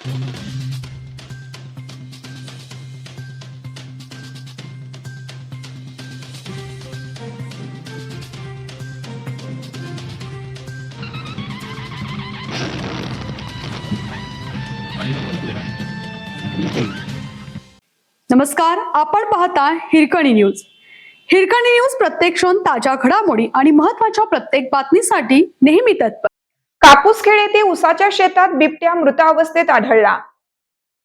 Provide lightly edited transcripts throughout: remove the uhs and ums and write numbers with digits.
नमस्कार, आपण पाहता हिरकणी न्यूज. हिरकणी न्यूज प्रत्येक क्षण ताज्या घडामोडी आणि महत्त्वाच्या प्रत्येक बातमीसाठी नेहमी तत्पर. कापूसखेड येथे उसाच्या शेतात बिबट्या मृत अवस्थेत आढळला.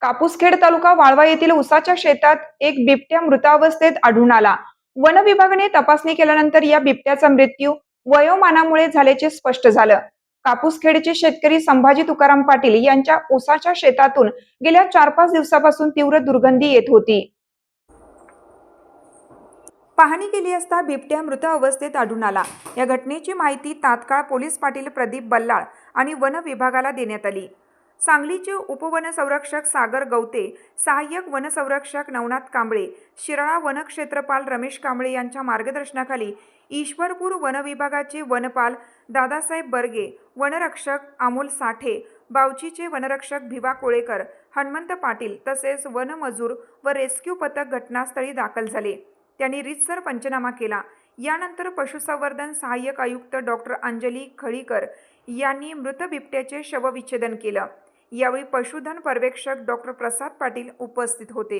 कापूसखेड तालुका वाळवा येथील उसाच्या शेतात एक बिबट्या मृत अवस्थेत आढळून आला. वन विभागाने तपासणी केल्यानंतर या बिबट्याचा मृत्यू वयोमानामुळे झाल्याचे स्पष्ट झालं. कापूसखेडचे शेतकरी संभाजी तुकाराम पाटील यांच्या उसाच्या शेतातून गेल्या 4-5 दिवसापासून तीव्र दुर्गंधी येत होती. पाहणी केली असता बिबट्या मृत अवस्थेत आढळून आला. या घटनेची माहिती तात्काळ पोलीस पाटील प्रदीप बल्लाळ आणि वन विभागाला देण्यात आली. सांगलीचे उपवनसंरक्षक सागर गवते, सहाय्यक वनसंरक्षक नवनाथ कांबळे, शिराळा वनक्षेत्रपाल रमेश कांबळे यांच्या मार्गदर्शनाखाली ईश्वरपूर वनविभागाचे वनपाल दादासाहेब बर्गे, वनरक्षक अमोल साठे, बावचीचे वनरक्षक भिवा कोळेकर, हनुमंत पाटील तसेच वनमजूर व रेस्क्यू पथक घटनास्थळी दाखल झाले. त्यांनी रीतसर पंचनामा केला. यानंतर पशुसंवर्धन सहाय्यक आयुक्त डॉक्टर अंजली खळीकर यांनी मृत बिबट्याचे शवविच्छेदन केलं. यावेळी पशुधन पर्यवेक्षक डॉक्टर प्रसाद पाटील उपस्थित होते.